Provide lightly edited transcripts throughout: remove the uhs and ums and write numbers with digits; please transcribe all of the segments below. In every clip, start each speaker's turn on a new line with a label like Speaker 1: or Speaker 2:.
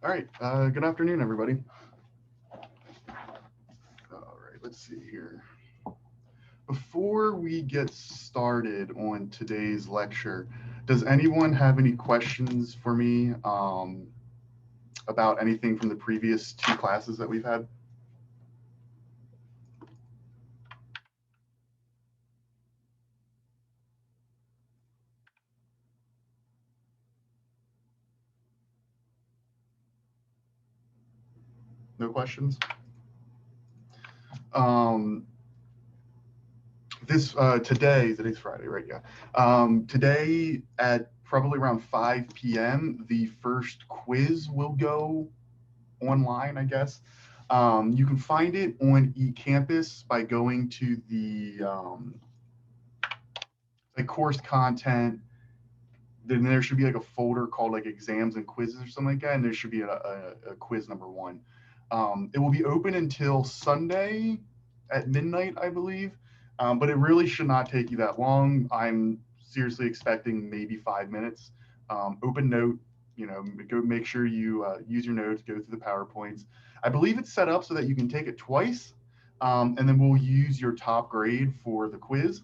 Speaker 1: All right, good afternoon, everybody. All right, let's see here. Before we get started on today's lecture, does anyone have any questions for me about anything from the previous two classes that we've had? No questions? Um, today's Friday, right? Yeah. Today at probably around 5 p.m., the first quiz will go online, I guess. You can find it on eCampus by going to the like course content. Then there should be like a folder called like exams and quizzes or something like that, and there should be a quiz number one. It will be open until Sunday at midnight, I believe, but it really should not take you that long. I'm seriously expecting maybe 5 minutes. Open note, go make sure you use your notes, go through the PowerPoints. I believe it's set up so that you can take it twice, and then we'll use your top grade for the quiz.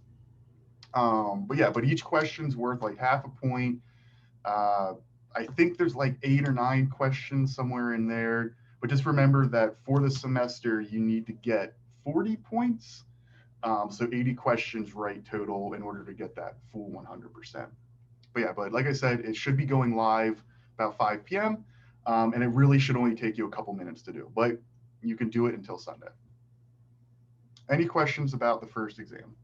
Speaker 1: But yeah, but each question's worth like half a point. Uh, I think there's like 8 or 9 questions somewhere in there. But just remember that for the semester, you need to get 40 points. So 80 questions right total in order to get that full 100%. But yeah, but like I said, it should be going live about 5 p.m. And it really should only take you a couple minutes to do, but you can do it until Sunday. Any questions about the first exam?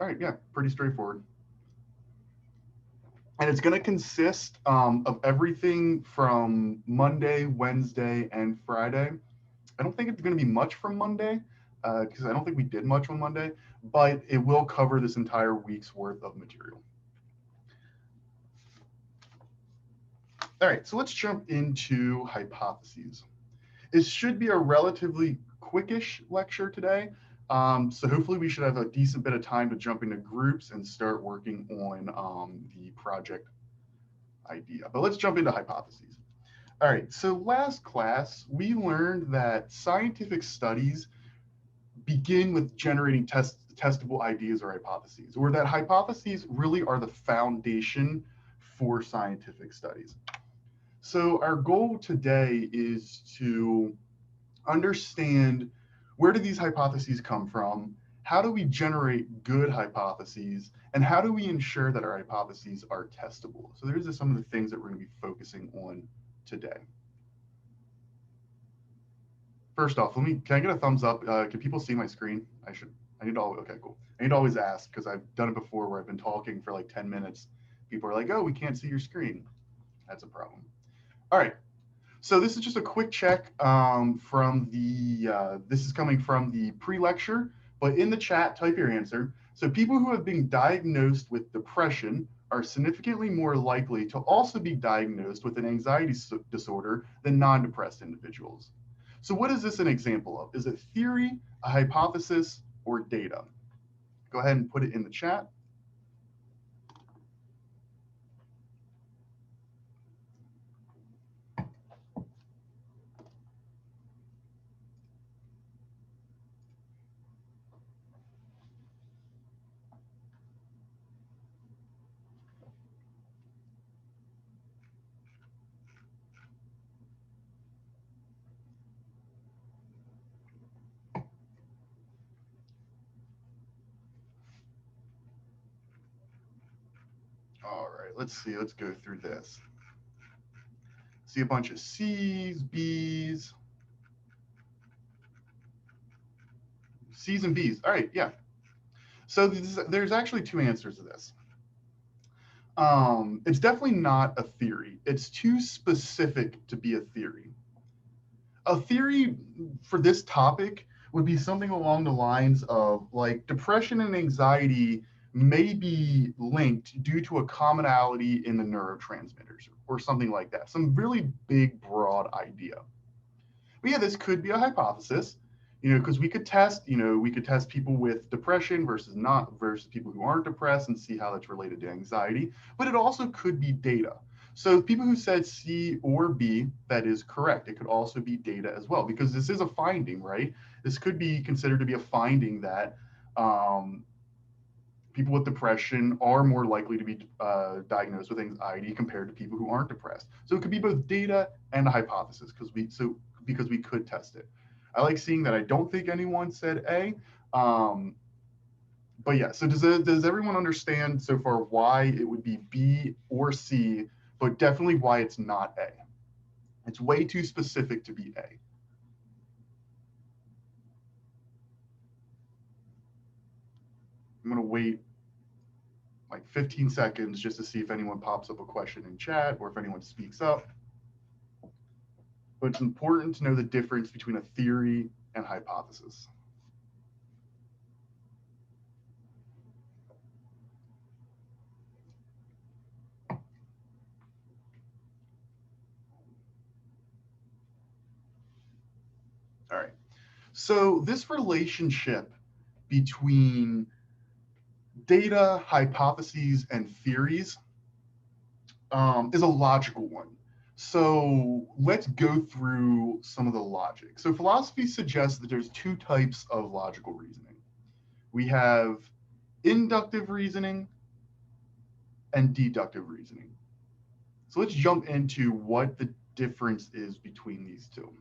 Speaker 1: All right, yeah, pretty straightforward. And it's going to consist of everything from Monday, Wednesday, and Friday. I don't think it's going to be much from Monday because I don't think we did much on Monday, but it will cover this entire week's worth of material. All right, so let's jump into hypotheses. It should be a relatively quickish lecture today. So hopefully we should have a decent bit of time to jump into groups and start working on the project idea. But let's jump into hypotheses. All right, so last class, we learned that scientific studies begin with generating testable ideas or hypotheses, or that hypotheses really are the foundation for scientific studies. So our goal today is to understand where do these hypotheses come from, how do we generate good hypotheses, and how do we ensure that our hypotheses are testable. So those are some of the things that we're going to be focusing on today. First off, can I get a thumbs up? Can people see my screen? I need to always, okay, cool. I need to always ask because I've done it before where I've been talking for like 10 minutes. People are like, oh, we can't see your screen. That's a problem. All right. So this is just a quick check this is coming from the pre-lecture, but in the chat, type your answer. So people who have been diagnosed with depression are significantly more likely to also be diagnosed with an anxiety disorder than non-depressed individuals. So what is this an example of? Is it theory, a hypothesis, or data? Go ahead and put it in the chat. All right, let's see. Let's go through this. See a bunch of C's, B's, C's and B's. All right, yeah. So there's actually two answers to this. It's definitely not a theory. It's too specific to be a theory. A theory for this topic would be something along the lines of like depression and anxiety may be linked due to a commonality in the neurotransmitters or something like that. Some really big, broad idea. But yeah, this could be a hypothesis. because we could test, we could test people with depression versus people who aren't depressed and see how that's related to anxiety. But it also could be data. So people who said C or B, that is correct. It could also be data as well, because this is a finding, right? This could be considered to be a finding that people with depression are more likely to be diagnosed with anxiety compared to people who aren't depressed. So it could be both data and a hypothesis because we could test it. I like seeing that I don't think anyone said A. But yeah, so does everyone understand so far why it would be B or C, but definitely why it's not A? It's way too specific to be A. I'm going to wait like 15 seconds just to see if anyone pops up a question in chat or if anyone speaks up. But it's important to know the difference between a theory and hypothesis. All right. So this relationship between data, hypotheses, and theories is a logical one. So let's go through some of the logic. So philosophy suggests that there's two types of logical reasoning. We have inductive reasoning and deductive reasoning. So let's jump into what the difference is between these two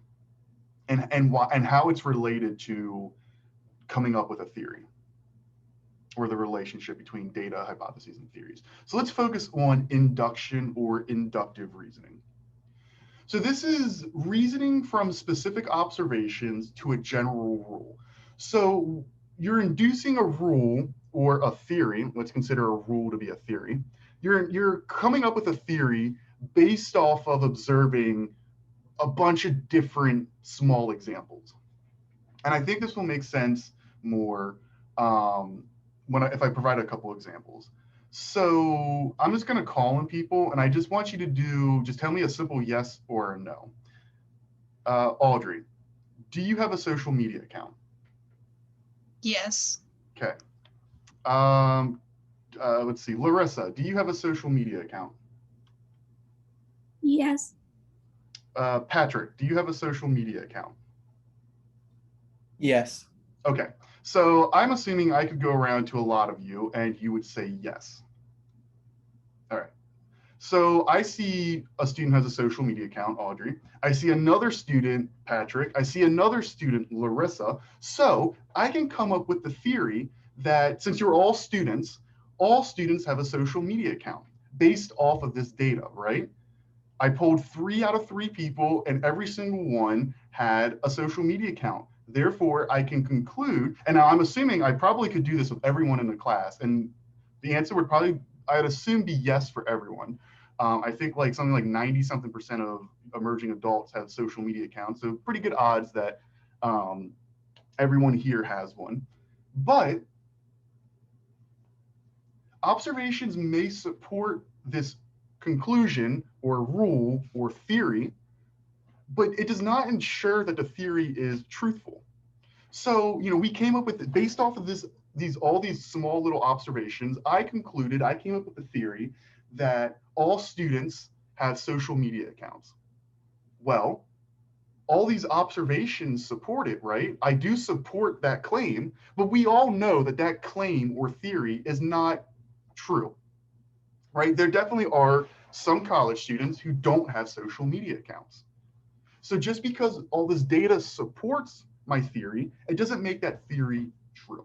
Speaker 1: and how it's related to coming up with a theory, or the relationship between data, hypotheses, and theories. So let's focus on induction or inductive reasoning. So this is reasoning from specific observations to a general rule. So you're inducing a rule or a theory. Let's consider a rule to be a theory. You're coming up with a theory based off of observing a bunch of different small examples. And I think this will make sense more if I provide a couple examples. So I'm just going to call on people, and I just want you to just tell me a simple yes or a no. Audrey, do you have a social media account?
Speaker 2: Yes.
Speaker 1: Okay. Let's see. Larissa, do you have a social media account?
Speaker 3: Yes.
Speaker 1: Patrick, do you have a social media account?
Speaker 4: Yes.
Speaker 1: Okay. So I'm assuming I could go around to a lot of you and you would say yes. All right. So I see a student who has a social media account, Audrey. I see another student, Patrick. I see another student, Larissa. So I can come up with the theory that since you're all students have a social media account based off of this data, right? I pulled 3 out of 3 people, and every single one had a social media account. Therefore, I can conclude, and now I'm assuming I probably could do this with everyone in the class, and the answer would probably, I'd assume, be yes for everyone. I think like something like 90-something% of emerging adults have social media accounts, so pretty good odds that everyone here has one. But observations may support this conclusion or rule or theory, but it does not ensure that the theory is truthful. So, we came up with, based off of all these small little observations, I came up with the theory that all students have social media accounts. Well, all these observations support it, right? I do support that claim, but we all know that that claim or theory is not true, right? There definitely are some college students who don't have social media accounts. So just because all this data supports my theory, it doesn't make that theory true.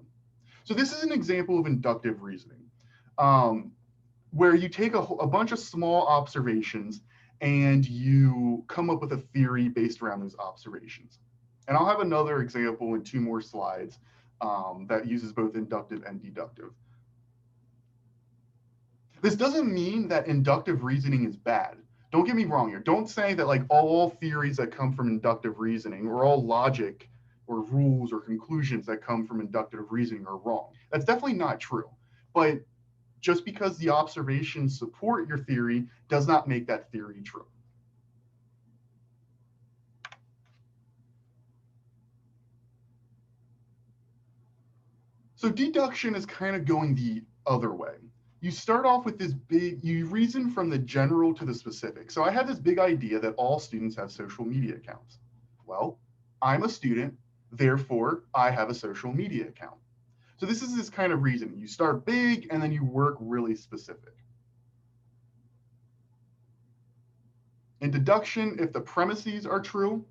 Speaker 1: So this is an example of inductive reasoning, where you take a bunch of small observations and you come up with a theory based around those observations. And I'll have another example in 2 more slides that uses both inductive and deductive. This doesn't mean that inductive reasoning is bad. Don't get me wrong here. Don't say that like all theories that come from inductive reasoning or all logic or rules or conclusions that come from inductive reasoning are wrong. That's definitely not true. But just because the observations support your theory does not make that theory true. So deduction is kind of going the other way. You start off with this big, you reason from the general to the specific. So I had this big idea that all students have social media accounts. Well, I'm a student, therefore I have a social media account. So this is this kind of reasoning. You start big and then you work really specific. In deduction, if the premises are true,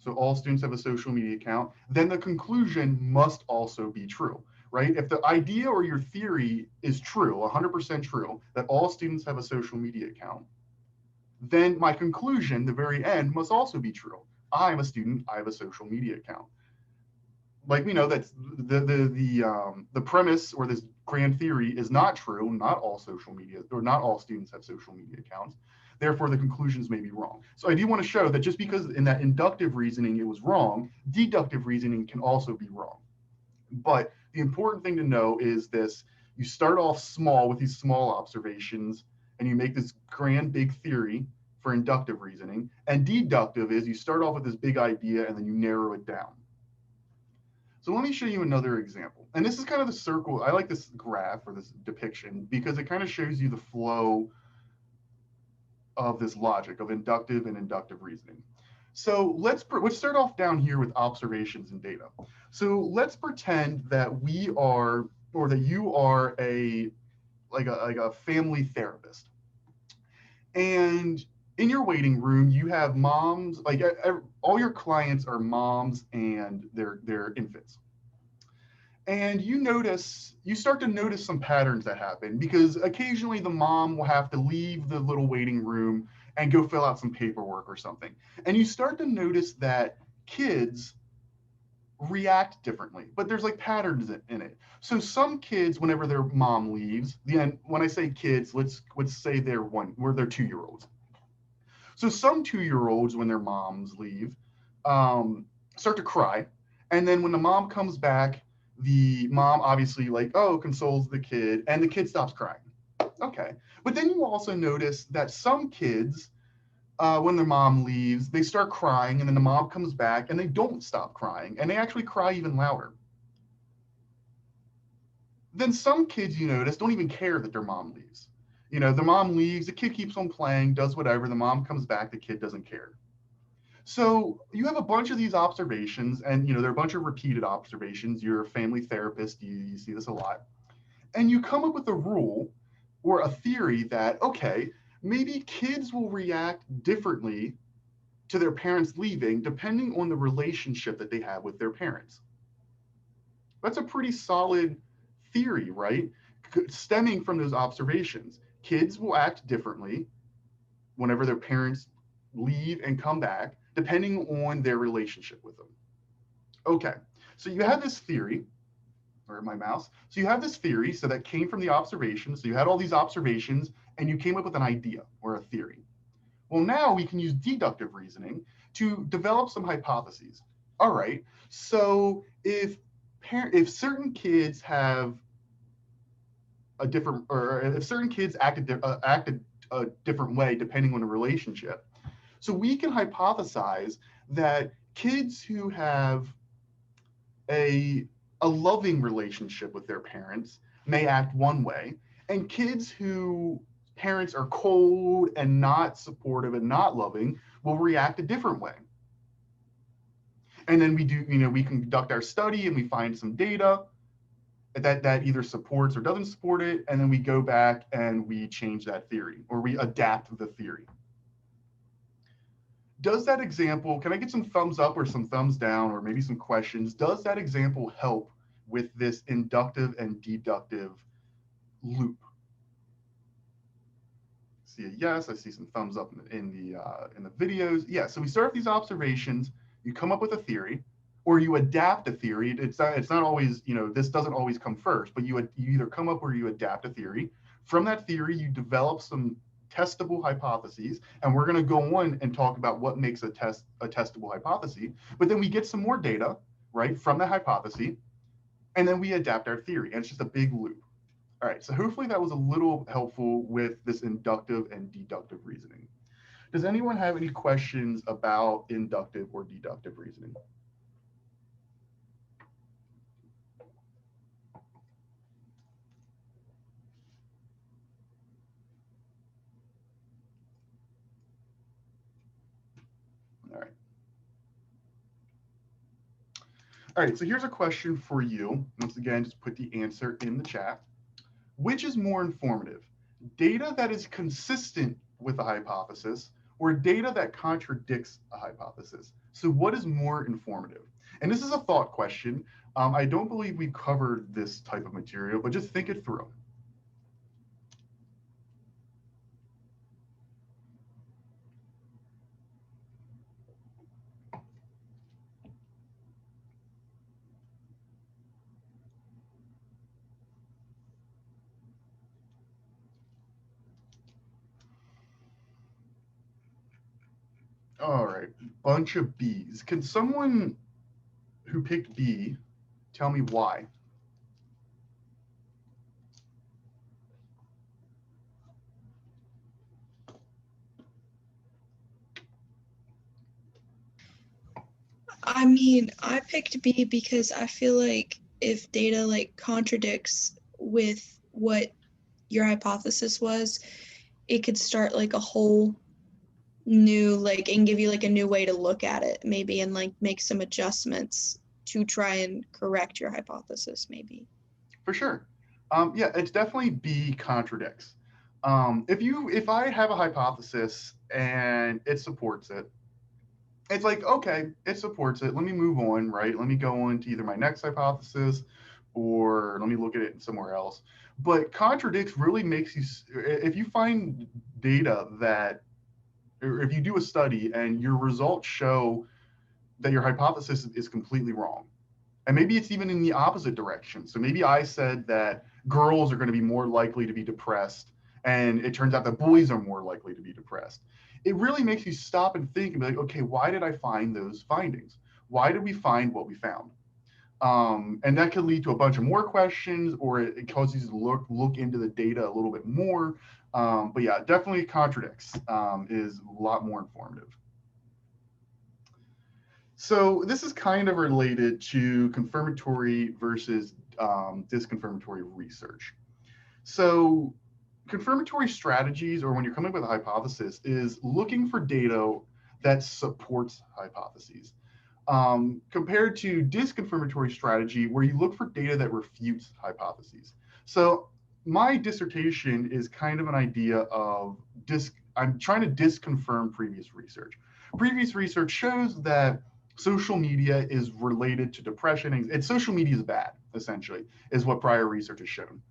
Speaker 1: so all students have a social media account, then the conclusion must also be true, right? If the idea or your theory is true, 100% true, that all students have a social media account, then my conclusion, the very end, must also be true. I'm a student, I have a social media account. Like we know that the premise or this grand theory is not true. Not all social media or not all students have social media accounts. Therefore, the conclusions may be wrong. So I do want to show that just because in that inductive reasoning it was wrong, deductive reasoning can also be wrong. But the important thing to know is this: you start off small with these small observations, and you make this grand big theory for inductive reasoning. And deductive is you start off with this big idea and then you narrow it down. So let me show you another example. And this is kind of the circle. I like this graph or this depiction because it kind of shows you the flow of this logic of inductive and inductive reasoning. So let's start off down here with observations and data. So let's pretend that we are, or that you are like a family therapist. And in your waiting room, you have moms, like all your clients are moms and their infants. And you start to notice some patterns that happen because occasionally the mom will have to leave the little waiting room and go fill out some paperwork or something. And you start to notice that kids react differently, but there's like patterns in it. So some kids, whenever their mom leaves, when I say kids, let's say they're 2-year-olds. So some 2-year-olds, when their moms leave, start to cry, and then when the mom comes back, the mom obviously consoles the kid, and the kid stops crying. Okay, but then you also notice that some kids, when their mom leaves, they start crying, and then the mom comes back, and they don't stop crying, and they actually cry even louder. Then some kids, you notice, don't even care that their mom leaves. The mom leaves, the kid keeps on playing, does whatever, the mom comes back, the kid doesn't care. So you have a bunch of these observations, and there are a bunch of repeated observations. You're a family therapist, you see this a lot. And you come up with a rule or a theory that, okay, maybe kids will react differently to their parents leaving depending on the relationship that they have with their parents. That's a pretty solid theory, right? Stemming from those observations. Kids will act differently whenever their parents leave and come back, depending on their relationship with them. Okay, so you have this theory, or my mouse. So you have this theory, so that came from the observations. So you had all these observations, and you came up with an idea or a theory. Well, now we can use deductive reasoning to develop some hypotheses. All right, so if certain kids have a different, or if certain kids acted a different way depending on the relationship, so we can hypothesize that kids who have a loving relationship with their parents may act one way, and kids who parents are cold and not supportive and not loving will react a different way. And then we conduct our study and we find some data that either supports or doesn't support it, and then we go back and we change that theory, or we adapt the theory. Does that example, can I get some thumbs up or some thumbs down, or maybe some questions? Does that example help with this inductive and deductive loop? See a yes, I see some thumbs up in the videos. Yeah, so we start with these observations, you come up with a theory, or you adapt a theory. It's not always, this doesn't always come first, but you either come up or you adapt a theory. From that theory, you develop some testable hypotheses, and we're going to go on and talk about what makes a testable hypothesis. But then we get some more data, right, from the hypothesis, and then we adapt our theory, and it's just a big loop. All right, so hopefully that was a little helpful with this inductive and deductive reasoning. Does anyone have any questions about inductive or deductive reasoning? All right, so here's a question for you. Once again, just put the answer in the chat. Which is more informative? Data that is consistent with a hypothesis or data that contradicts a hypothesis? So what is more informative? And this is a thought question. I don't believe we covered this type of material, but just think it through. All right, bunch of B's. Can someone who picked B tell me why?
Speaker 2: I mean, I picked B because I feel like if data like contradicts with what your hypothesis was, it could start like a whole new like and give you like a new way to look at it maybe and like make some adjustments to try and correct your hypothesis maybe.
Speaker 1: For sure. Yeah, it's definitely B contradicts. If I have a hypothesis and it supports it, it's like, okay, it supports it. Let me move on, right? Let me go on to either my next hypothesis or let me look at it somewhere else. But contradicts really makes you, if you find data that, or if you do a study and your results show that your hypothesis is completely wrong, and maybe it's even in the opposite direction. So maybe I said that girls are going to be more likely to be depressed, and it turns out that boys are more likely to be depressed. It really makes you stop and think and be like, okay, why did I find those findings? Why did we find what we found? And that could lead to a bunch of more questions, or it causes you to look into the data a little bit more. But yeah, definitely contradicts is a lot more informative. So this is kind of related to confirmatory versus disconfirmatory research. So confirmatory strategies, or when you're coming up with a hypothesis, is looking for data that supports hypotheses. Compared to disconfirmatory strategy, where you look for data that refutes hypotheses. So my dissertation is kind of an idea of I'm trying to disconfirm previous research. Previous research shows that social media is related to depression, and social media is bad, essentially, is what prior research has shown.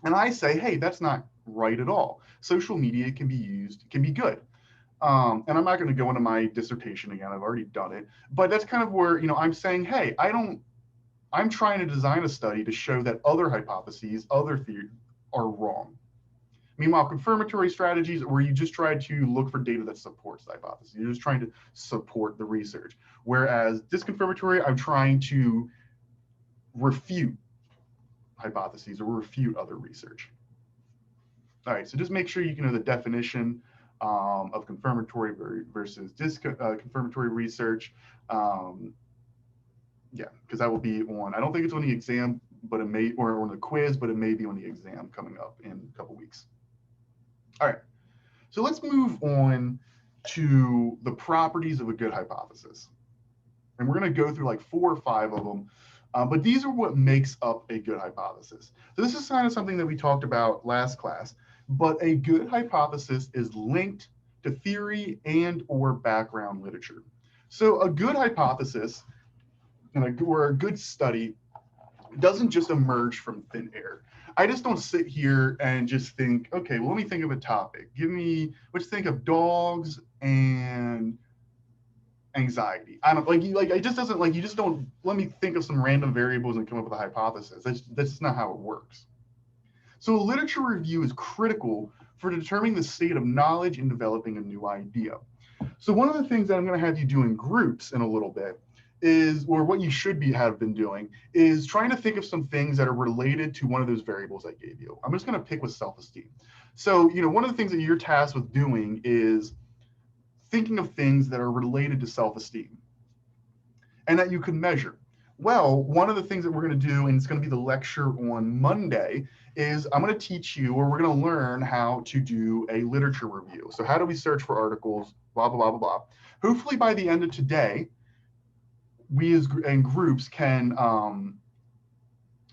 Speaker 1: And I say, hey, that's not right at all. Social media can be good. And I'm not going to go into my dissertation again. I've already done it. But that's kind of where, I'm saying, hey, I'm trying to design a study to show that other hypotheses, other theories are wrong. Meanwhile, confirmatory strategies where you just try to look for data that supports the hypothesis. You're just trying to support the research. Whereas disconfirmatory, I'm trying to refute hypotheses or refute other research. All right, so just make sure you can know the definition of confirmatory versus confirmatory research. Yeah, because that will be on, I don't think it's on the exam, but it may, or on the quiz, but it may be on the exam coming up in a couple weeks. All right, so let's move on to the properties of a good hypothesis. And we're going to go through like 4 or 5 of them. But these are what makes up a good hypothesis. So this is kind of something that we talked about last class, but a good hypothesis is linked to theory and or background literature. So a good hypothesis or a good study doesn't just emerge from thin air. I just don't sit here and just think, okay, well, let me think of a topic. Let's think of dogs and anxiety. I don't it just doesn't you just don't let me think of some random variables and come up with a hypothesis. That's not how it works. So a literature review is critical for determining the state of knowledge and developing a new idea. So one of the things that I'm going to have you do in groups in a little bit is, or what you should have been doing, is trying to think of some things that are related to one of those variables I gave you. I'm just going to pick with self-esteem. So, one of the things that you're tasked with doing is thinking of things that are related to self-esteem and that you can measure. Well, one of the things that we're going to do, and it's going to be the lecture on Monday, is I'm going to teach you, or we're going to learn how to do a literature review. So how do we search for articles, blah, blah, blah, blah, blah. Hopefully by the end of today, we as and groups can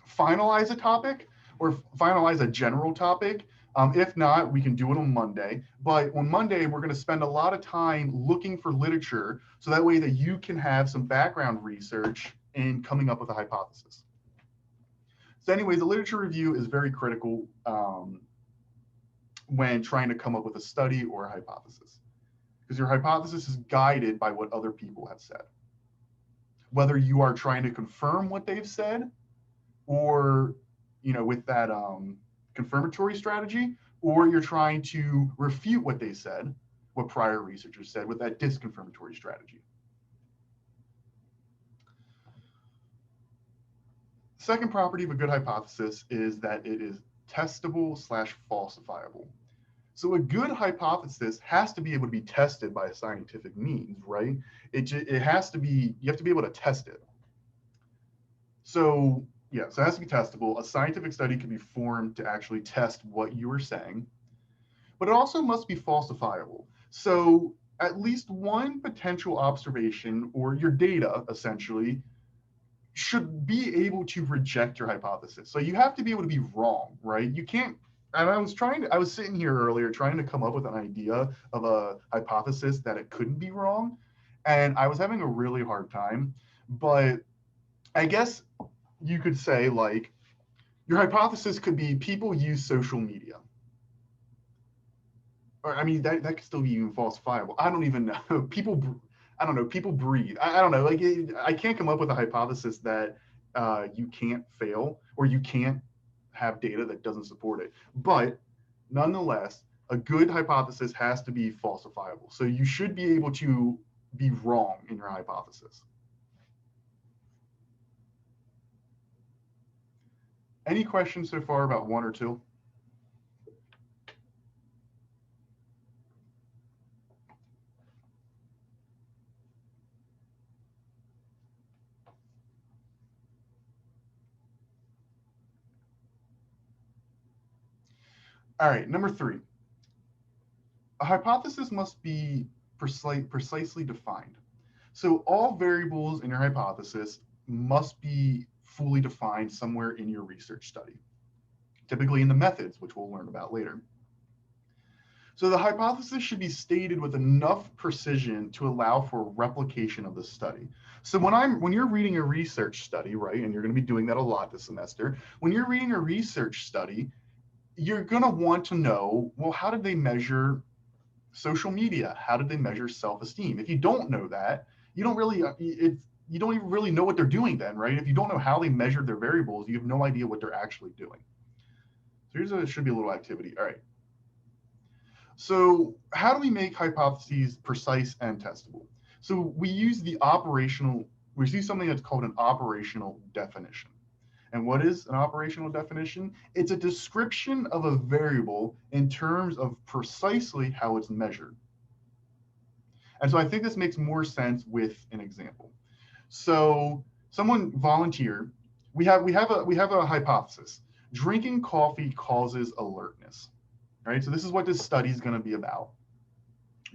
Speaker 1: finalize a topic or finalize a general topic. If not, we can do it on Monday. But on Monday, we're going to spend a lot of time looking for literature so that way that you can have some background research in coming up with a hypothesis. So anyways, the literature review is very critical when trying to come up with a study or a hypothesis, because your hypothesis is guided by what other people have said. Whether you are trying to confirm what they've said or, with that confirmatory strategy, or you're trying to refute what they said, what prior researchers said with that disconfirmatory strategy. Second property of a good hypothesis is that it is testable/falsifiable. So a good hypothesis has to be able to be tested by a scientific means, right? It has to be, you have to be able to test it. So yeah, so it has to be testable. A scientific study can be formed to actually test what you are saying, but it also must be falsifiable. So at least one potential observation or your data essentially should be able to reject your hypothesis. So you have to be able to be wrong, right? You can't, and I was sitting here earlier trying to come up with an idea of a hypothesis that it couldn't be wrong. And I was having a really hard time, but I guess you could say like your hypothesis could be people use social media. Or I mean, that could still be even falsifiable. I don't even know. I don't know, people breathe. I don't know, like I can't come up with a hypothesis that you can't fail or you can't have data that doesn't support it. But nonetheless, a good hypothesis has to be falsifiable. So you should be able to be wrong in your hypothesis. Any questions so far about one or two? All right, number 3. A hypothesis must be precisely defined. So all variables in your hypothesis must be fully defined somewhere in your research study, typically in the methods, which we'll learn about later. So the hypothesis should be stated with enough precision to allow for replication of the study. So when you're reading a research study, right, and you're going to be doing that a lot this semester, when you're reading a research study, you're going to want to know, well, how did they measure social media? How did they measure self-esteem? If you don't know that, you don't even really know what they're doing then, right? If you don't know how they measured their variables, you have no idea what they're actually doing. So should be a little activity. All right. So how do we make hypotheses precise and testable? So we use something that's called an operational definition. And what is an operational definition? It's a description of a variable in terms of precisely how it's measured. And so I think this makes more sense with an example. So someone volunteered. We have a hypothesis. Drinking coffee causes alertness. Right? So this is what this study is going to be about.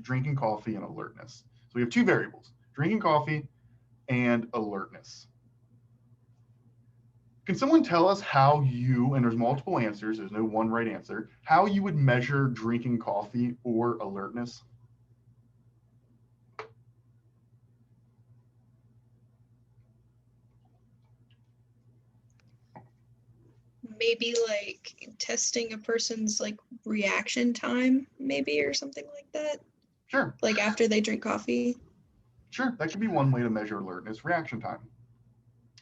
Speaker 1: Drinking coffee and alertness. So we have 2 variables, drinking coffee and alertness. Can someone tell us how and there's multiple answers, there's no one right answer, how you would measure drinking coffee or alertness?
Speaker 2: Maybe like testing a person's like reaction time, maybe, or something like that.
Speaker 1: Sure.
Speaker 2: Like after they drink coffee.
Speaker 1: Sure, that could be one way to measure alertness, reaction time.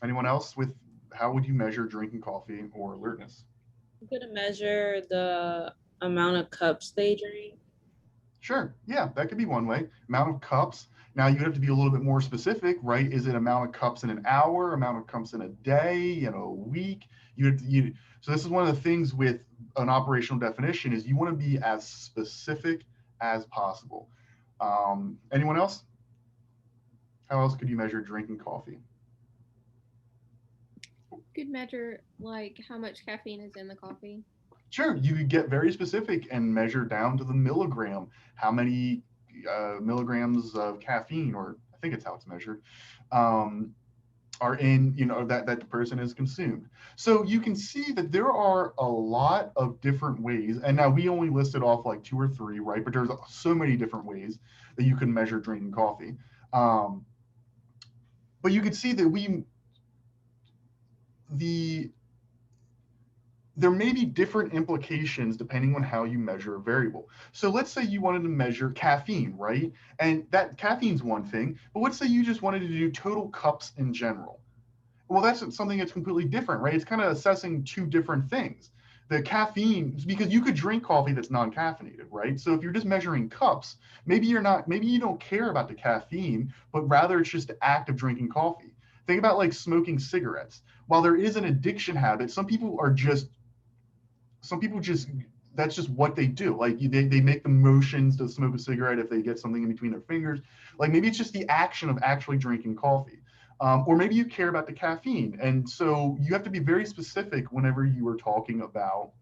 Speaker 1: Anyone else with how would you measure drinking coffee or alertness?
Speaker 3: You could measure the amount of cups they drink.
Speaker 1: Sure, yeah, that could be one way. Amount of cups. Now you have to be a little bit more specific, right? Is it amount of cups in an hour, amount of cups in a day, a week? So this is one of the things with an operational definition is you want to be as specific as possible. Anyone else? How else could you measure drinking coffee?
Speaker 4: Could measure like how much caffeine is in the coffee.
Speaker 1: Sure, you could get very specific and measure down to the milligram how many milligrams of caffeine or I think it's how it's measured, are in, that the person has consumed. So you can see that there are a lot of different ways, and now we only listed off like 2 or 3, right? But there's so many different ways that you can measure drinking coffee. But you can see that there may be different implications depending on how you measure a variable. So let's say you wanted to measure caffeine, right? And that caffeine's one thing, but let's say you just wanted to do total cups in general. Well, that's something that's completely different, right? It's kind of assessing 2 different things. The caffeine, because you could drink coffee that's non-caffeinated, right? So if you're just measuring cups, maybe you don't care about the caffeine, but rather it's just the act of drinking coffee. Think about like smoking cigarettes. While there is an addiction habit, some people just, that's just what they do. Like they make the motions to smoke a cigarette if they get something in between their fingers. Like maybe it's just the action of actually drinking coffee. Or maybe you care about the caffeine. And so you have to be very specific whenever you are talking about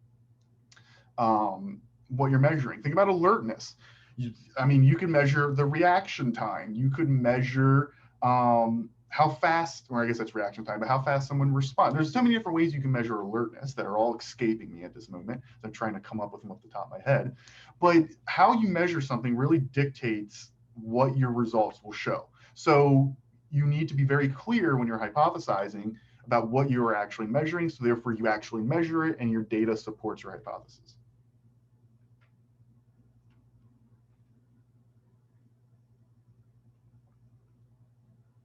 Speaker 1: what you're measuring. Think about alertness. You can measure the reaction time. You could measure how fast, or I guess that's reaction time, but how fast someone responds. There's so many different ways you can measure alertness that are all escaping me at this moment. I'm trying to come up with them off the top of my head. But how you measure something really dictates what your results will show. So you need to be very clear when you're hypothesizing about what you are actually measuring. So therefore you actually measure it and your data supports your hypothesis.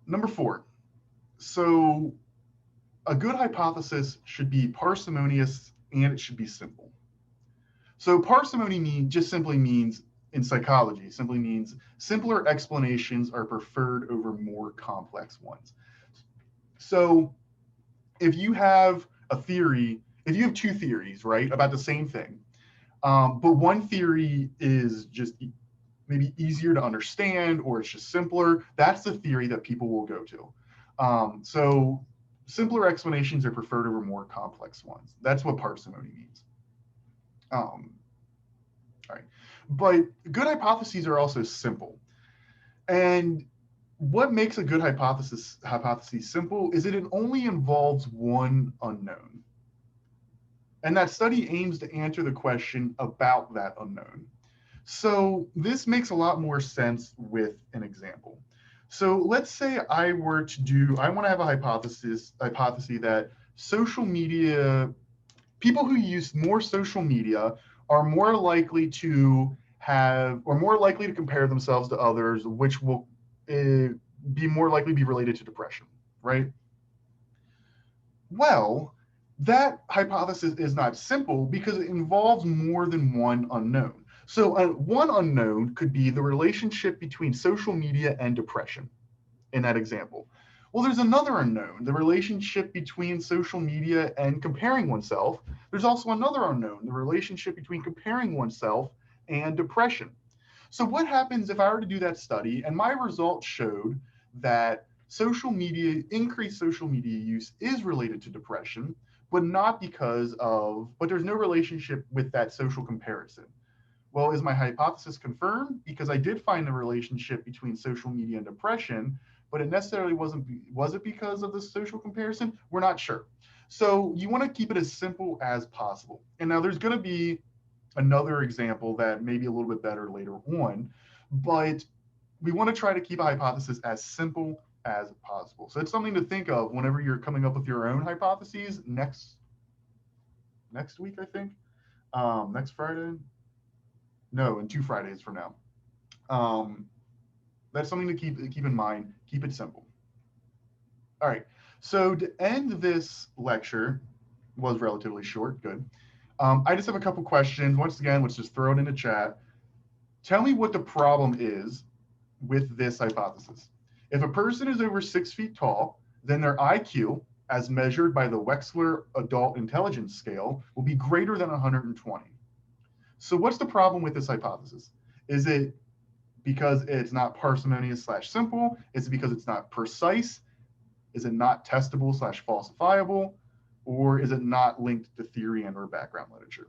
Speaker 1: Number 4. So a good hypothesis should be parsimonious and it should be simple. So parsimony just simply means, in psychology, simply means simpler explanations are preferred over more complex ones. So if you have if you have 2 theories, right, about the same thing, but one theory is just maybe easier to understand or it's just simpler, that's the theory that people will go to. So simpler explanations are preferred over more complex ones. That's what parsimony means. All right. But good hypotheses are also simple. And what makes a good hypothesis simple is that it only involves one unknown. And that study aims to answer the question about that unknown. So this makes a lot more sense with an example. So let's say I want to have a hypothesis that social media, people who use more social media are more likely to compare themselves to others, which will be more likely to be related to depression, right? Well, that hypothesis is not simple because it involves more than one unknown. So one unknown could be the relationship between social media and depression in that example. Well, there's another unknown, the relationship between social media and comparing oneself. There's also another unknown, the relationship between comparing oneself and depression. So what happens if I were to do that study and my results showed that increased social media use is related to depression, but there's no relationship with that social comparison? Well, is my hypothesis confirmed? Because I did find the relationship between social media and depression, but it necessarily was it because of the social comparison? We're not sure. So you want to keep it as simple as possible. And now there's going to be another example that may be a little bit better later on, but we want to try to keep a hypothesis as simple as possible. So it's something to think of whenever you're coming up with your own hypotheses next week, I think. Next Friday. No, in 2 Fridays from now. That's something to keep in mind. Keep it simple. All right. So to end this lecture, was relatively short. Good. I just have a couple questions. Once again, let's just throw it in the chat. Tell me what the problem is with this hypothesis. If a person is over 6 feet tall, then their IQ, as measured by the Wechsler Adult Intelligence Scale, will be greater than 120. So what's the problem with this hypothesis? Is it because it's not parsimonious / simple? Is it because it's not precise? Is it not testable / falsifiable? Or is it not linked to theory and or background literature?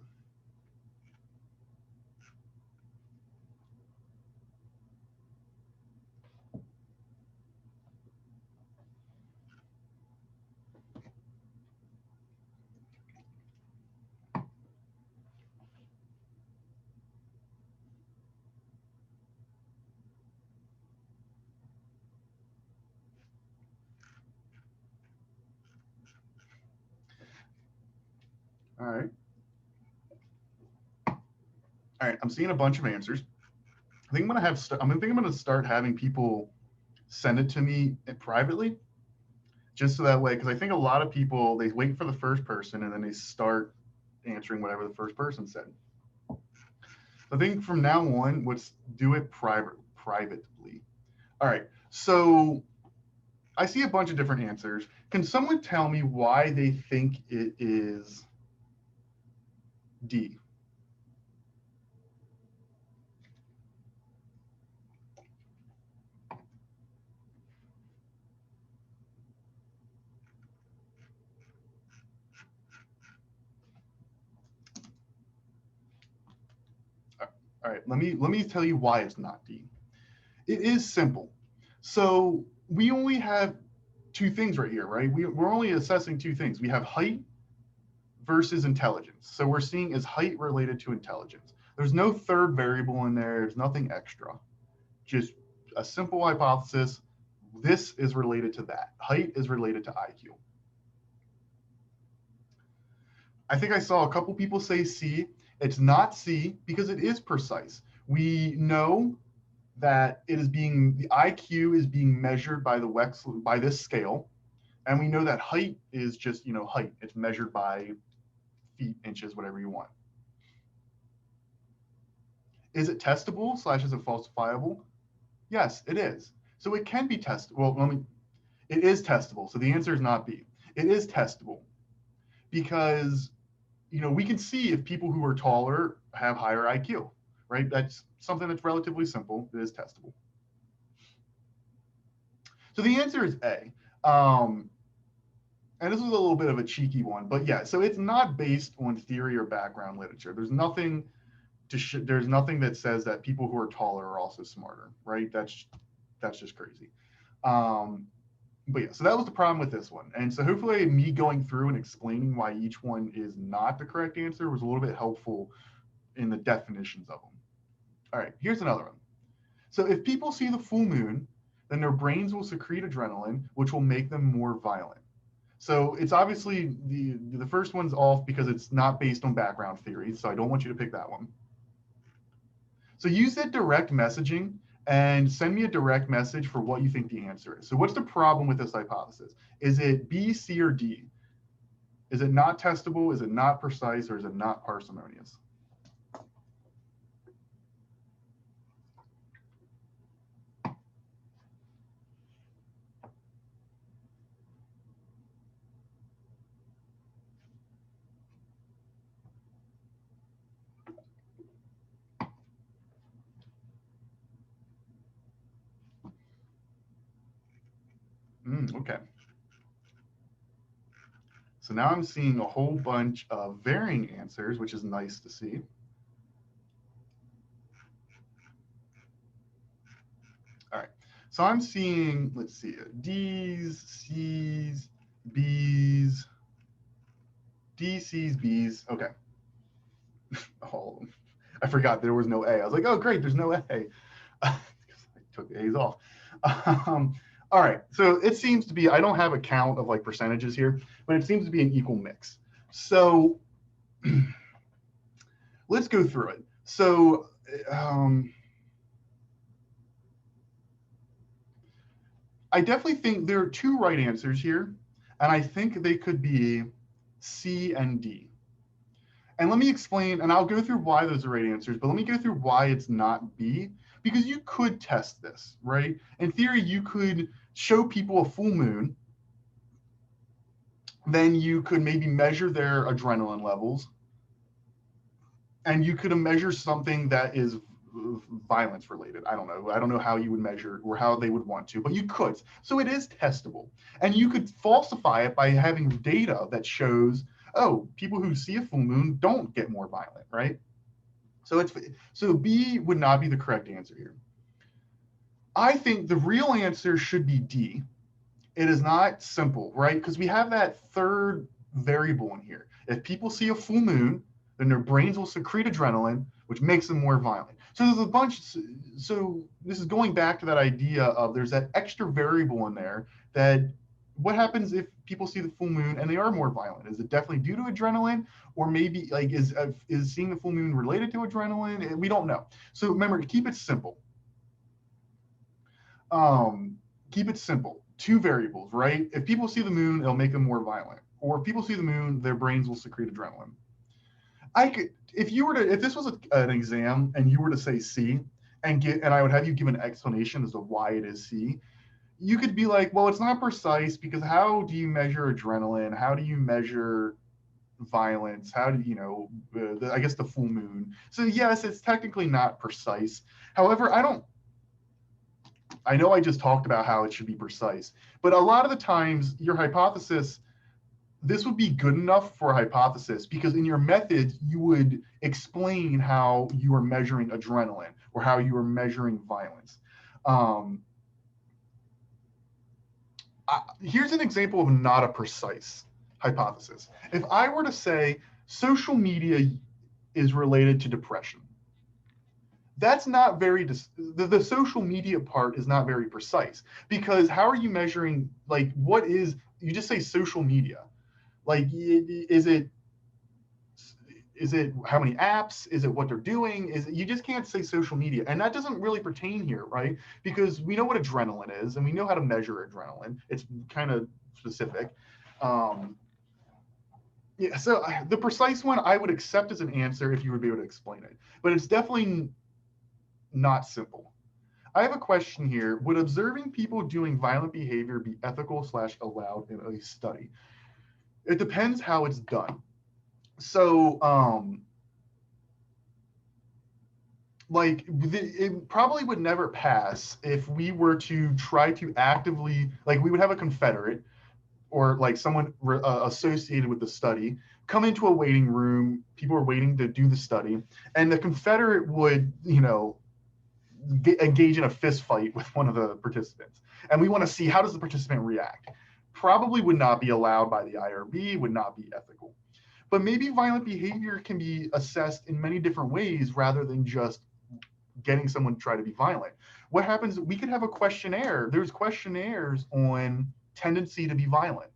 Speaker 1: All right. All right. I'm seeing a bunch of answers. I think I'm gonna start having people send it to me privately, just so that way, because I think a lot of people, they wait for the first person and then they start answering whatever the first person said. I think from now on, let's do it privately. All right. So I see a bunch of different answers. Can someone tell me why they think it is D? All right, let me tell you why it's not D. It is simple. So we only have two things right here, right? We're only assessing two things. We have height versus intelligence. So we're seeing is height related to intelligence. There's no third variable in there. There's nothing extra. Just a simple hypothesis. This is related to that. Height is related to IQ. I think I saw a couple people say C. It's not C because it is precise. We know that the IQ is being measured by by this scale, and we know that height is just height. It's measured by feet, inches, whatever you want. Is it testable / is it falsifiable? Yes, it is. So it can be tested. Well, it is testable. So the answer is not B. It is testable because we can see if people who are taller have higher IQ, right? That's something that's relatively simple. It is testable. So the answer is A. And this was a little bit of a cheeky one, but yeah, so it's not based on theory or background literature. There's nothing that says that people who are taller are also smarter, right? That's just crazy. But yeah, so that was the problem with this one. And so hopefully me going through and explaining why each one is not the correct answer was a little bit helpful in the definitions of them. All right, here's another one. So if people see the full moon, then their brains will secrete adrenaline, which will make them more violent. So it's obviously the first one's off because it's not based on background theory. So I don't want you to pick that one. So use that direct messaging and send me a direct message for what you think the answer is. So what's the problem with this hypothesis? Is it B, C, or D? Is it not testable? Is it not precise? Or is it not parsimonious? Okay. So now I'm seeing a whole bunch of varying answers, which is nice to see. All right. So I'm seeing, let's see, D's, C's, B's, D, C's, B's. Okay. All of them. I forgot there was no A. I was like, oh, great, there's no A. I took A's off. All right, so it seems to be, I don't have a count of like percentages here, but it seems to be an equal mix. So let's go through it. So I definitely think there are two right answers here, and I think they could be C and D. And let me explain, and I'll go through why those are right answers, but let me go through why it's not B, because you could test this, right? In theory, you could show people a full moon, then you could maybe measure their adrenaline levels, and you could measure something that is violence related. I don't know how you would measure or how they would want to, but you could. So it is testable. And you could falsify it by having data that shows, oh, people who see a full moon don't get more violent, right? So B would not be the correct answer here. I think the real answer should be D. It is not simple, right? Because we have that third variable in here. If people see a full moon, then their brains will secrete adrenaline, which makes them more violent. So there's a bunch. So this is going back to that idea of there's that extra variable in there that what happens if people see the full moon and they are more violent? Is it definitely due to adrenaline, or maybe like is seeing the full moon related to adrenaline? We don't know. So remember, keep it simple. Keep it simple. Two variables, right? If people see the moon, it'll make them more violent. Or if people see the moon, their brains will secrete adrenaline. If this was an exam and you were to say C, and I would have you give an explanation as to why it is C, you could be like, well, it's not precise because how do you measure adrenaline? How do you measure violence? How do you know, I guess the full moon. So yes, it's technically not precise. However, I know I just talked about how it should be precise, but a lot of the times your hypothesis, this would be good enough for a hypothesis because in your method, you would explain how you are measuring adrenaline or how you are measuring violence. Here's an example of not a precise hypothesis. If I were to say social media is related to depression, that's not very, the social media part is not very precise because how are you measuring, like, what is, you just say social media. Like, is it how many apps? Is it what they're doing? You just can't say social media. And that doesn't really pertain here, right? Because we know what adrenaline is and we know how to measure adrenaline. It's kind of specific. Yeah, so the precise one I would accept as an answer if you would be able to explain it, but it's definitely not simple. I have a question here. Would observing people doing violent behavior be ethical / allowed in a study? It depends how it's done. So, like, it probably would never pass if we were to try to actively, like, we would have a confederate or like someone associated with the study come into a waiting room. People are waiting to do the study, and the confederate would, engage in a fist fight with one of the participants. And we want to see how does the participant react. Probably would not be allowed by the IRB, would not be ethical. But maybe violent behavior can be assessed in many different ways rather than just getting someone to try to be violent. What happens, we could have a questionnaire. There's questionnaires on tendency to be violent.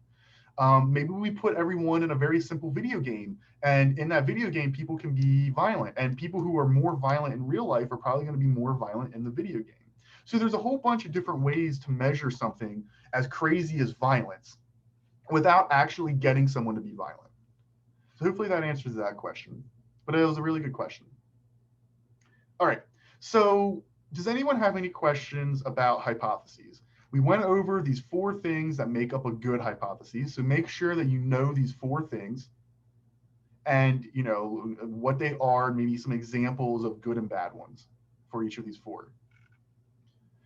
Speaker 1: Maybe we put everyone in a very simple video game, and in that video game, people can be violent, and people who are more violent in real life are probably going to be more violent in the video game. So there's a whole bunch of different ways to measure something as crazy as violence without actually getting someone to be violent. So hopefully that answers that question, but it was a really good question. All right, so does anyone have any questions about hypotheses? We went over these 4 things that make up a good hypothesis. So make sure that you know these 4 things and what they are, maybe some examples of good and bad ones for each of these 4.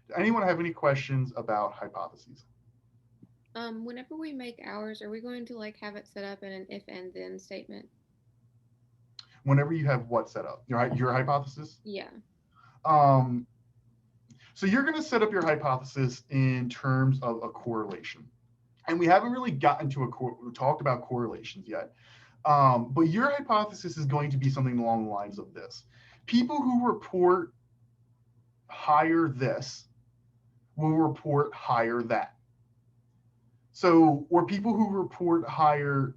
Speaker 1: Does anyone have any questions about hypotheses?
Speaker 4: Whenever we make ours, are we going to like have it set up in an if and then statement?
Speaker 1: Whenever you have what set up? Your hypothesis?
Speaker 4: Yeah.
Speaker 1: So you're going to set up your hypothesis in terms of a correlation. And we haven't really gotten to talked about correlations yet. But your hypothesis is going to be something along the lines of this. People who report higher this will report higher that. So, or people who report higher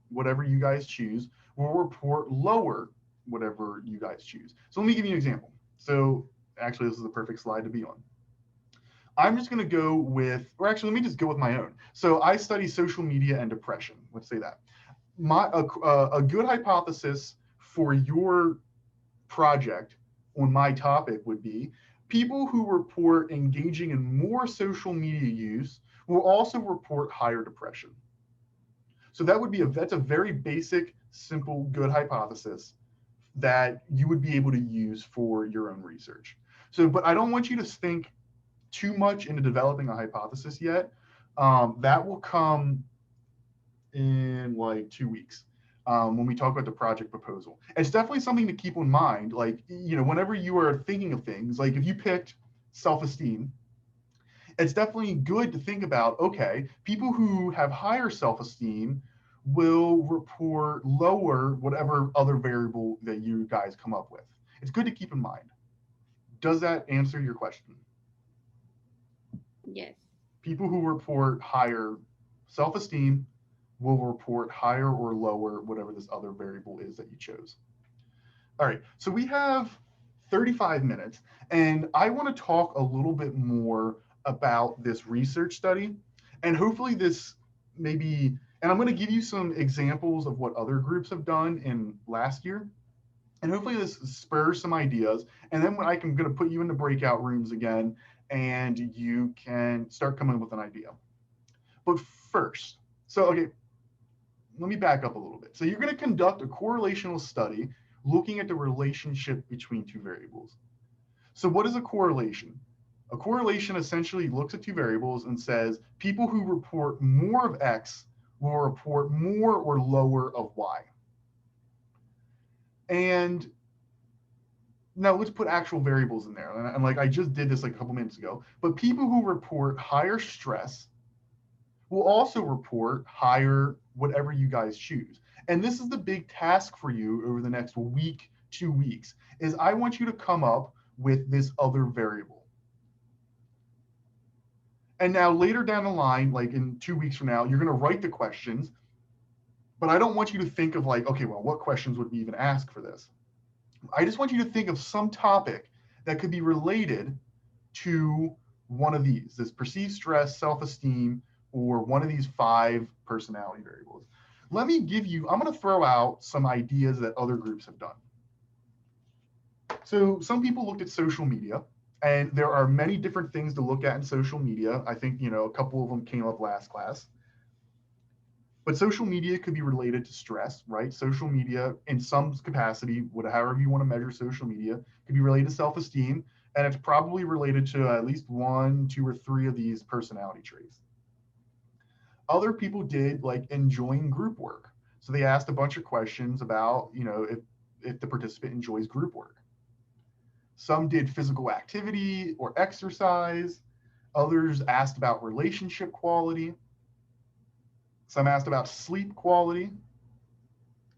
Speaker 1: whatever you guys choose will report lower whatever you guys choose. So let me give you an example. So actually, this is the perfect slide to be on. I'm just going to go with, or actually, let me just go with my own. So I study social media and depression. Let's say that. A good hypothesis for your project on my topic would be people who report engaging in more social media use will also report higher depression. So that would be that's a very basic, simple, good hypothesis that you would be able to use for your own research. So, but I don't want you to think too much into developing a hypothesis yet. That will come in like 2 weeks when we talk about the project proposal. It's definitely something to keep in mind. Like, whenever you are thinking of things, like if you picked self-esteem, it's definitely good to think about, okay, people who have higher self-esteem will report lower whatever other variable that you guys come up with. It's good to keep in mind. Does that answer your question?
Speaker 4: Yes.
Speaker 1: People who report higher Self-esteem will report higher or lower, whatever this other variable is that you chose. All right, so we have 35 minutes, and I want to talk a little bit more about this research study, and hopefully this maybe, and I'm going to give you some examples of what other groups have done in last year, and hopefully this spurs some ideas, and then I'm going to put you into breakout rooms again, and you can start coming up with an idea. But first, so okay, let me back up a little bit. So you're going to conduct a correlational study looking at the relationship between two variables. So what is a correlation? A correlation essentially looks at two variables and says people who report more of X will report more or lower of Y. And now let's put actual variables in there. And like I just did this like a couple minutes ago, but people who report higher stress will also report higher whatever you guys choose. And this is the big task for you over the next week, 2 weeks, is I want you to come up with this other variable. And now later down the line, like in 2 weeks from now, you're going to write the questions, but I don't want you to think of like, okay, well, what questions would we even ask for this? I just want you to think of some topic that could be related to one of these, this perceived stress, self-esteem, or one of these 5 personality variables. Let me give you, I'm going to throw out some ideas that other groups have done. So some people looked at social media, and there are many different things to look at in social media. I think, a couple of them came up last class. But social media could be related to stress, right? Social media in some capacity, however you want to measure social media, could be related to self-esteem, and it's probably related to at least 1, 2, or 3 of these personality traits. Other people did like enjoying group work. So they asked a bunch of questions about, if the participant enjoys group work. Some did physical activity or exercise. Others asked about relationship quality. Some asked about sleep quality.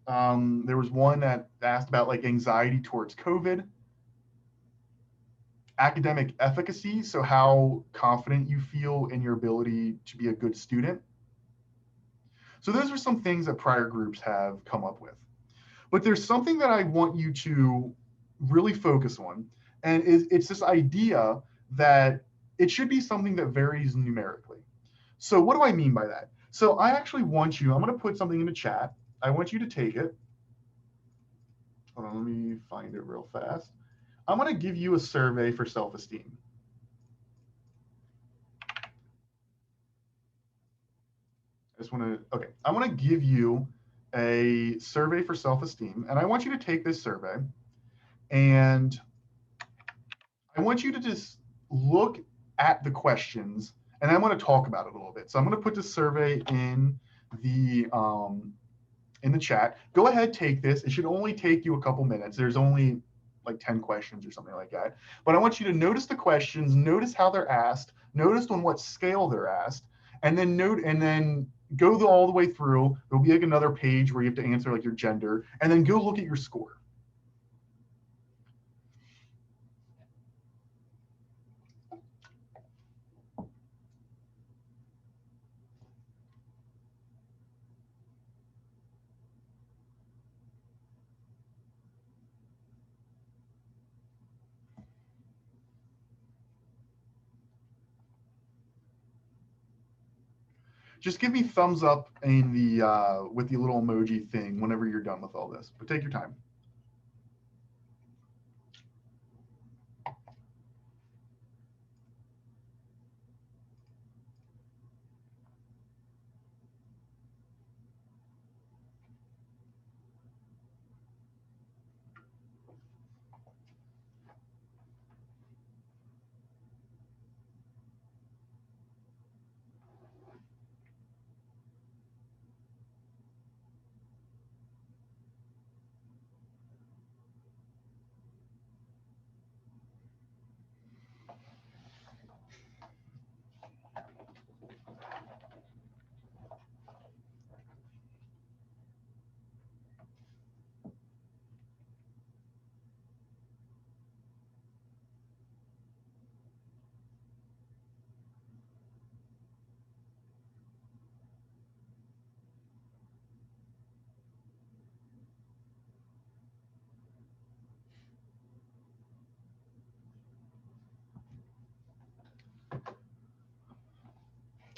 Speaker 1: There was one that asked about like anxiety towards COVID. Academic efficacy, so how confident you feel in your ability to be a good student. So those are some things that prior groups have come up with. But there's something that I want you to really focus on, and it's this idea that it should be something that varies numerically. So what do I mean by that? So I actually want you, I'm going to put something in the chat. I want you to take it. Hold on, let me find it real fast. I'm going to give you a survey for self-esteem. I want to give you a survey for self-esteem, and I want you to take this survey, and I want you to just look at the questions, and I'm going to talk about it a little bit. So I'm going to put the survey in the chat. Go ahead, take this. It should only take you a couple minutes. There's only like 10 questions or something like that. But I want you to notice the questions, notice how they're asked, notice on what scale they're asked, and then go all the way through. There'll be like another page where you have to answer like your gender, and then go look at your score. Just give me thumbs up in the with the little emoji thing whenever you're done with all this, but take your time.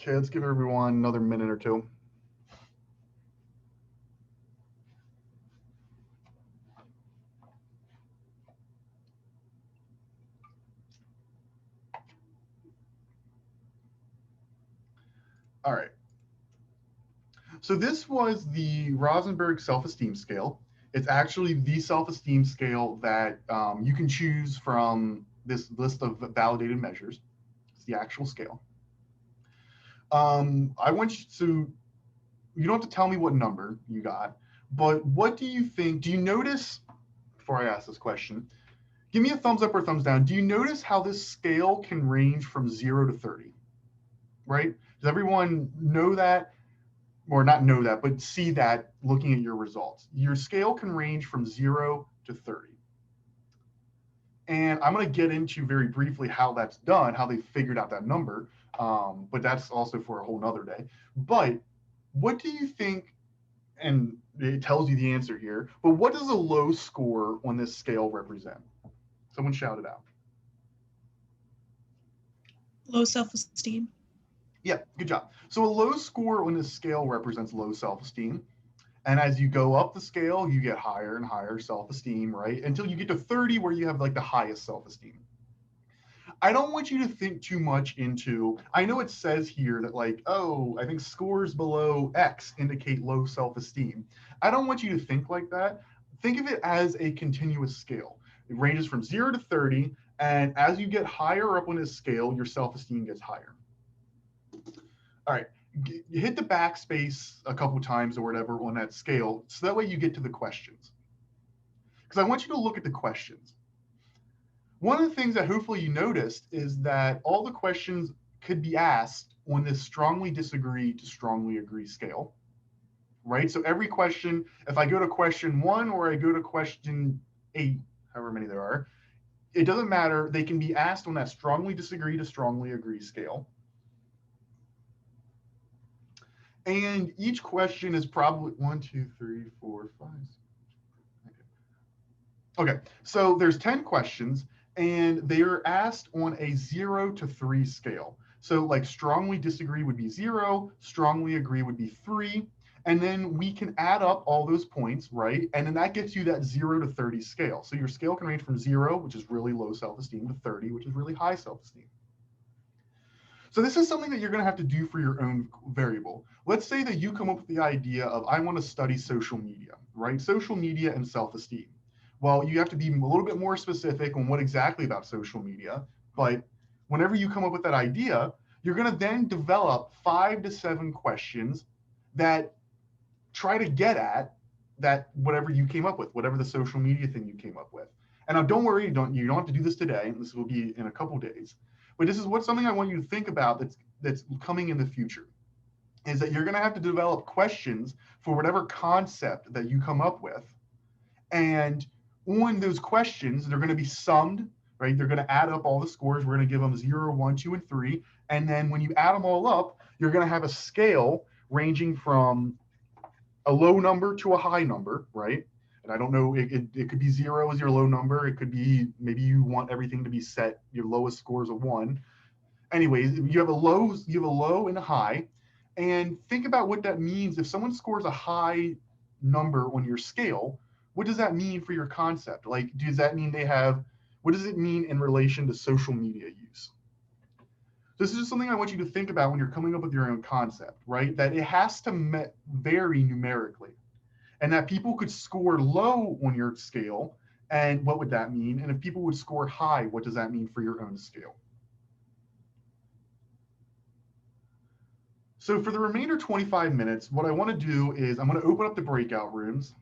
Speaker 1: Okay, let's give everyone another minute or two. All right. So this was the Rosenberg self-esteem scale. It's actually the self-esteem scale that you can choose from this list of validated measures. It's the actual scale. I want you to, you don't have to tell me what number you got, but what do you think? Do you notice, before I ask this question, give me a thumbs up or thumbs down. Do you notice how this scale can range from 0 to 30? Right? Does everyone know that? Or not know that, but see that looking at your results. Your scale can range from 0 to 30. And I'm going to get into very briefly how that's done, how they figured out that number, but that's also for a whole nother day. But what do you think, and it tells you the answer here, but what does a low score on this scale represent? Someone shout it out.
Speaker 2: Low self-esteem.
Speaker 1: Yeah, good job. So a low score on this scale represents low self-esteem. And as you go up the scale, you get higher and higher self-esteem, right? Until you get to 30, where you have like the highest self-esteem. I don't want you to think too much into, I know it says here that like, oh, I think scores below X indicate low self-esteem. I don't want you to think like that. Think of it as a continuous scale. It ranges from 0 to 30. And as you get higher up on this scale, your self-esteem gets higher. All right, you hit the backspace a couple times or whatever on that scale, so that way you get to the questions. Because I want you to look at the questions. One of the things that hopefully you noticed is that all the questions could be asked on this strongly disagree to strongly agree scale, right? So every question, if I go to question 1 or I go to question 8, however many there are, it doesn't matter. They can be asked on that strongly disagree to strongly agree scale. And each question is probably 1, 2, 3, 4, 5. Okay, so there's 10 questions, and they are asked on a 0 to 3 scale. So like strongly disagree would be 0, strongly agree would be 3, and then we can add up all those points, right? And then that gets you that 0 to 30 scale. So your scale can range from 0, which is really low self-esteem, to 30, which is really high self-esteem. So this is something that you're going to have to do for your own variable. Let's say that you come up with the idea of, I want to study social media, right? Social media and self-esteem. Well, you have to be a little bit more specific on what exactly about social media. But whenever you come up with that idea, you're going to then develop 5 to 7 questions that try to get at that whatever you came up with, whatever the social media thing you came up with. And now don't worry, you don't have to do this today. This will be in a couple days. But this is something I want you to think about that's coming in the future, is that you're going to have to develop questions for whatever concept that you come up with. And on those questions, they're going to be summed, right? They're going to add up all the scores. We're going to give them 0, 1, 2, and 3. And then when you add them all up, you're going to have a scale ranging from a low number to a high number, right? And I don't know, it could be 0 as your low number. It could be, maybe you want everything to be set, your lowest score is a 1. Anyways, you have a low and a high. And think about what that means. If someone scores a high number on your scale, what does that mean for your concept? Like, does that mean what does it mean in relation to social media use? This is just something I want you to think about when you're coming up with your own concept, right? That it has to vary numerically. And that people could score low on your scale, and what would that mean? And if people would score high, what does that mean for your own scale? So for the remainder 25 minutes, what I want to do is I'm going to open up the breakout rooms.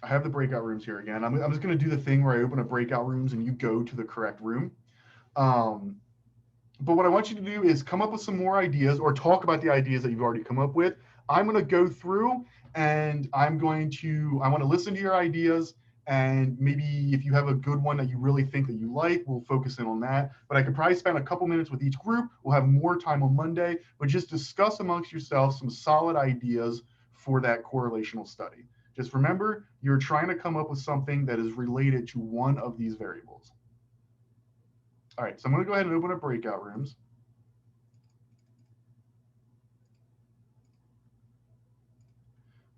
Speaker 1: I have the breakout rooms here again. I'm just going to do the thing where I open up breakout rooms and you go to the correct room. But what I want you to do is come up with some more ideas or talk about the ideas that you've already come up with. I'm going to go through and I want to listen to your ideas, and maybe if you have a good one that you really think that you like, we'll focus in on that. But I could probably spend a couple minutes with each group. We'll have more time on Monday, but just discuss amongst yourselves some solid ideas for that correlational study. Just remember, you're trying to come up with something that is related to one of these variables. All right, so I'm going to go ahead and open up breakout rooms.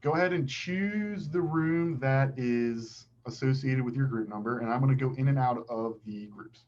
Speaker 1: go ahead and choose the room that is associated with your group number, and I'm going to go in and out of the groups.